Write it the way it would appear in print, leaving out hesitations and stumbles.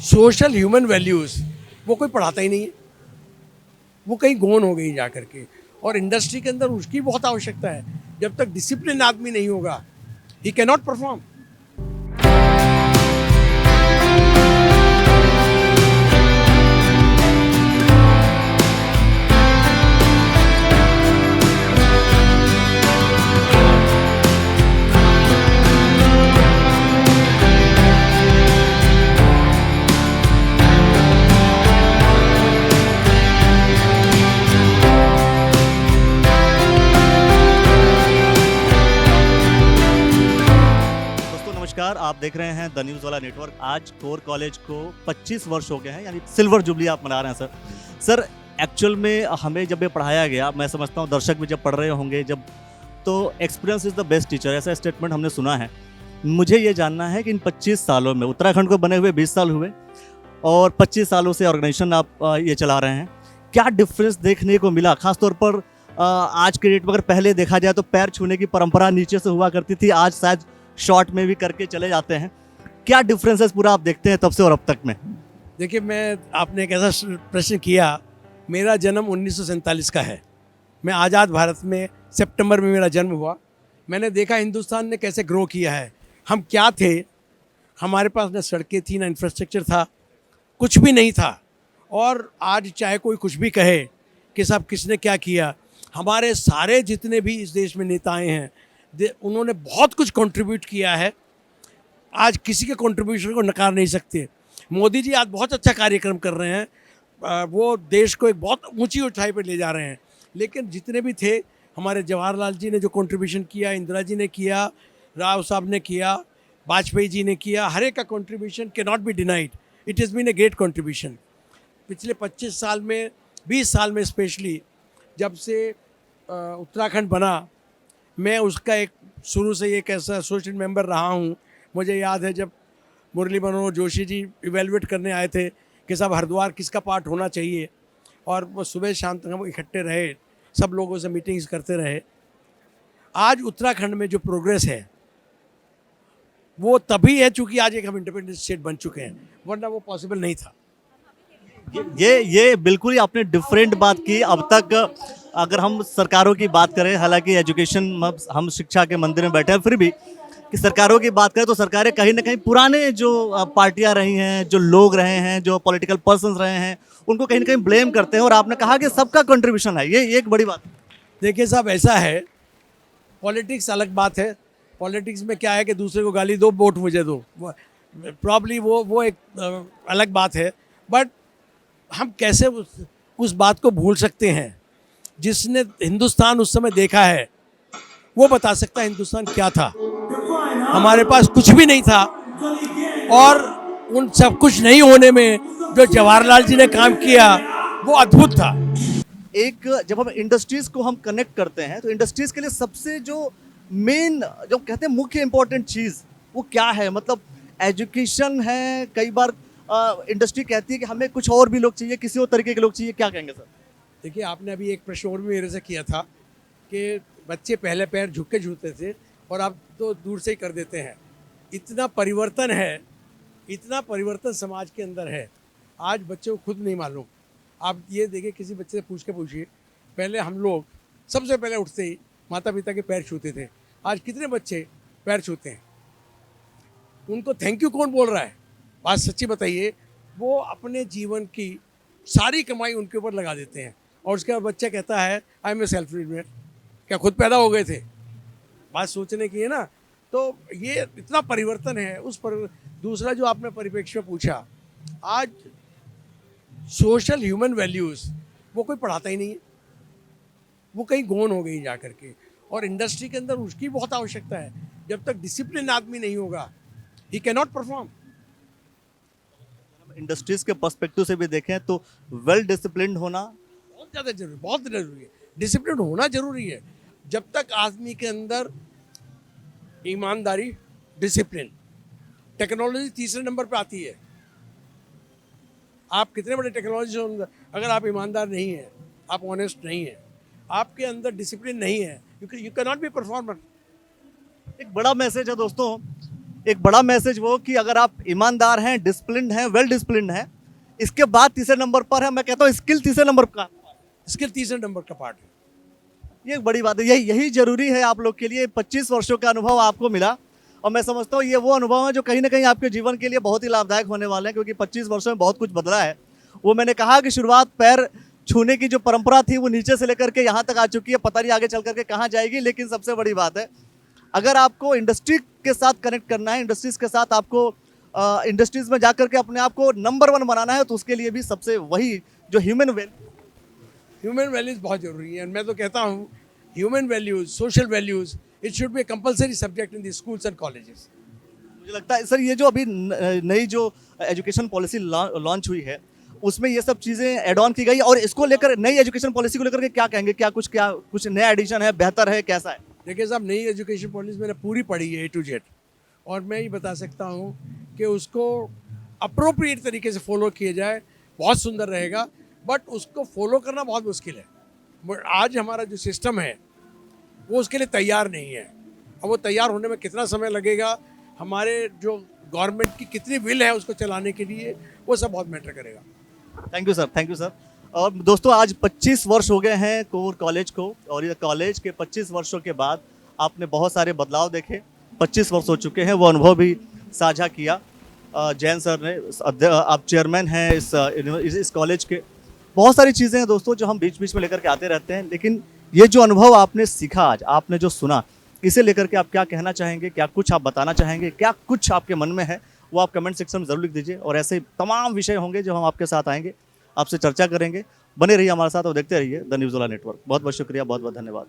Social human values वो कोई पढ़ाता ही नहीं है, वो कहीं गौन हो गई जा करके। और इंडस्ट्री के अंदर उसकी बहुत आवश्यकता है। जब तक डिसिप्लिन आदमी नहीं होगा, ही कैन नॉट परफॉर्म। नमस्कार, आप देख रहे हैं द न्यूज़ वाला नेटवर्क। आज कोर कॉलेज को 25 वर्ष हो गए हैं, यानी सिल्वर जुबली आप मना रहे हैं सर। एक्चुअल में हमें जब ये पढ़ाया गया, मैं समझता हूँ दर्शक भी जब पढ़ रहे होंगे जब, तो experience is the best teacher, ऐसा स्टेटमेंट हमने सुना है। मुझे ये जानना है कि इन 25 सालों में उत्तराखंड को बने हुए 20 साल हुए और 25 सालों से ऑर्गेनाइजेशन आप ये चला रहे हैं, क्या डिफरेंस देखने को मिला? खासतौर पर आज के डेट में अगर पहले देखा जाए तो पैर छूने की परंपरा नीचे से हुआ करती थी, आज शायद शॉर्ट में भी करके चले जाते हैं। क्या डिफरेंसेस पूरा आप देखते हैं तब से और अब तक में? देखिए, आपने एक ऐसा प्रश्न किया। मेरा जन्म 1947 का है। मैं आज़ाद भारत में सितंबर में मेरा जन्म हुआ। मैंने देखा हिंदुस्तान ने कैसे ग्रो किया है। हम क्या थे, हमारे पास ना सड़कें थी, ना इंफ्रास्ट्रक्चर था, कुछ भी नहीं था। और आज चाहे कोई कुछ भी कहे कि साहब किसने क्या किया, हमारे सारे जितने भी इस देश में नेताएं हैं, उन्होंने बहुत कुछ कंट्रीब्यूट किया है। आज किसी के कंट्रीब्यूशन को नकार नहीं सकते। मोदी जी आज बहुत अच्छा कार्यक्रम कर रहे हैं, वो देश को एक बहुत ऊंची ऊंचाई पर ले जा रहे हैं। लेकिन जितने भी थे, हमारे जवाहरलाल जी ने जो कंट्रीब्यूशन किया, इंदिरा जी ने किया, राव साहब ने किया, वाजपेयी जी ने किया, हर एक का contribution can not be denied. It has been a great contribution. पिछले 25 साल में, 20 साल में स्पेशली, जब से उत्तराखंड बना, मैं उसका एक शुरू से एक ऐसा एसोसिएट मेंबर रहा हूँ। मुझे याद है जब मुरली मनोहर जोशी जी इवेलुएट करने आए थे कि साहब हरिद्वार किसका पार्ट होना चाहिए, और वो सुबह शाम तक हम इकट्ठे रहे, सब लोगों से मीटिंग्स करते रहे। आज उत्तराखंड में जो प्रोग्रेस है वो तभी है चूँकि आज एक हम इंडिपेंडेंट स्टेट बन चुके हैं, वरना वो पॉसिबल नहीं था। ये बिल्कुल ही आपने डिफरेंट बात की। अब तक अगर हम सरकारों की बात करें, हालांकि एजुकेशन, हम शिक्षा के मंदिर में बैठे हैं, फिर भी कि सरकारों की बात करें तो सरकारें कहीं ना कहीं पुराने जो पार्टियां रही हैं, जो लोग रहे हैं, जो पॉलिटिकल पर्सन्स रहे हैं, उनको कहीं ना कहीं ब्लेम करते हैं। और आपने कहा कि सबका कंट्रीब्यूशन है, ये एक बड़ी बात है। देखिए साहब, ऐसा है, पॉलिटिक्स अलग बात है। पॉलिटिक्स में क्या है कि दूसरे को गाली दो, वोट मुझे दो, प्रॉब्ली वो एक अलग बात है। बट हम कैसे उस बात को भूल सकते हैं? जिसने हिंदुस्तान उस समय देखा है वो बता सकता है हिंदुस्तान क्या था। हमारे पास कुछ भी नहीं था, और उन सब कुछ नहीं होने में जो जवाहरलाल जी ने काम किया वो अद्भुत था। एक जब हम इंडस्ट्रीज को हम कनेक्ट करते हैं तो इंडस्ट्रीज के लिए सबसे जो मेन, जो कहते हैं मुख्य इंपॉर्टेंट चीज़, वो क्या है? मतलब एजुकेशन है। कई बार इंडस्ट्री कहती है कि हमें कुछ और भी लोग चाहिए, किसी और तरीके के लोग चाहिए। क्या कहेंगे सर? देखिए, आपने अभी एक प्रश्न और भी मेरे से किया था कि बच्चे पहले पैर झुक के झूलते थे और अब तो दूर से ही कर देते हैं। इतना परिवर्तन है, इतना परिवर्तन समाज के अंदर है, आज बच्चे को खुद नहीं मालूम। आप ये देखिए, किसी बच्चे से पूछ के पूछिए, पहले हम लोग सबसे पहले उठते ही माता पिता के पैर छूते थे। आज कितने बच्चे पैर छूते हैं? उनको थैंक यू कौन बोल रहा है? बात सच्ची बताइए। वो अपने जीवन की सारी कमाई उनके ऊपर लगा देते हैं, और उसके बाद बच्चा कहता है I am a self made man. क्या खुद पैदा हो गए थे? बात सोचने की है ना। तो ये इतना परिवर्तन है उस पर। दूसरा जो आपने परिप्रेक्ष्य पूछा, आज सोशल ह्यूमन वैल्यूज़ वो कोई पढ़ाता ही नहीं है, वो कहीं गौन हो गई जा करके। और इंडस्ट्री के अंदर उसकी बहुत आवश्यकता है। जब तक डिसिप्लिन आदमी नहीं होगा, he can not perform. Industries के पर्सपेक्टिव से भी देखें तो वेल डिसिप्लिन्ड होना बहुत ज़्यादा जरूरी, बहुत जरूरी है। डिसिप्लिन होना जरूरी है। जब तक आदमी के अंदर ईमानदारी, डिसिप्लिन, टेक्नोलॉजी तीसरे नंबर पे आती है। आप कितने बड़े टेक्नोलॉजी हो, अगर आप ईमानदार नहीं हैं, आप ऑनेस्ट नहीं हैं, आपके अंदर डिसिप्लिन नहीं है, you can not B performer. एक बड़ा मैसेज है दोस्तों एक बड़ा मैसेज वो कि अगर आप ईमानदार हैं, डिसिप्लिन्ड हैं, वेल डिसिप्लिन्ड हैं, इसके बाद तीसरे नंबर पर है, मैं कहता हूँ स्किल तीसरे नंबर का। स्किल तीसरे नंबर का पार्ट है। ये एक बड़ी बात है, यही जरूरी है आप लोग के लिए। 25 वर्षों का अनुभव आपको मिला और मैं समझता हूँ ये वो अनुभव है जो कहीं ना कहीं आपके जीवन के लिए बहुत ही लाभदायक होने वाले हैं, क्योंकि 25 वर्षों में बहुत कुछ बदला है। वो मैंने कहा कि शुरुआत पैर छूने की जो परंपरा थी वो नीचे से लेकर के यहाँ तक आ चुकी है, पता नहीं आगे चल करके कहाँ जाएगी। लेकिन सबसे बड़ी बात है, अगर आपको इंडस्ट्री के साथ कनेक्ट करना है, इंडस्ट्रीज के साथ आपको इंडस्ट्रीज में जाकर के अपने आप को नंबर 1 बनाना है, तो उसके लिए भी सबसे वही जो ह्यूमन वैल्यूज बहुत जरूरी है। मैं तो कहता हूँ human values, social values, it should be A compulsory subject in the schools and colleges. मुझे लगता है सर ये जो अभी नई जो एजुकेशन पॉलिसी लॉन्च हुई है उसमें ये सब चीज़ें एड ऑन की गई, और इसको लेकर नई एजुकेशन पॉलिसी को लेकर के क्या कहेंगे? क्या कुछ नया एडिशन है, बेहतर है, कैसा है? देखिए साहब, नई एजुकेशन पॉलिसी मैंने पूरी पढ़ी है A to Z, और मैं ये बता सकता हूँ कि उसको अप्रोप्रिएट तरीके से फॉलो किया जाए बहुत सुंदर रहेगा, बट उसको फॉलो करना बहुत मुश्किल है। आज हमारा जो सिस्टम है वो उसके लिए तैयार नहीं है। अब वो तैयार होने में कितना समय लगेगा, हमारे जो गवर्नमेंट की कितनी विल है उसको चलाने के लिए, वो सब बहुत मैटर करेगा। Thank you sir, thank you sir. और दोस्तों आज 25 वर्ष हो गए हैं कोर कॉलेज को, और ये कॉलेज के 25 वर्षों के बाद आपने बहुत सारे बदलाव देखे। 25 वर्ष हो चुके हैं, वो अनुभव भी साझा किया जैन सर ने। आप चेयरमैन हैं इस कॉलेज के। बहुत सारी चीज़ें हैं दोस्तों जो हम बीच बीच में लेकर के आते रहते हैं, लेकिन ये जो अनुभव आपने सीखा, आज आपने जो सुना, इसे लेकर के आप क्या कहना चाहेंगे? क्या कुछ आप बताना चाहेंगे? क्या कुछ आपके मन में है वो आप कमेंट सेक्शन में ज़रूर लिख दीजिए। और ऐसे तमाम विषय होंगे जो हम आपके साथ आएंगे, आपसे चर्चा करेंगे। बने रहिए हमारे साथ और देखते रहिए द न्यूज़ वाला नेटवर्क। बहुत बहुत शुक्रिया, बहुत बहुत धन्यवाद।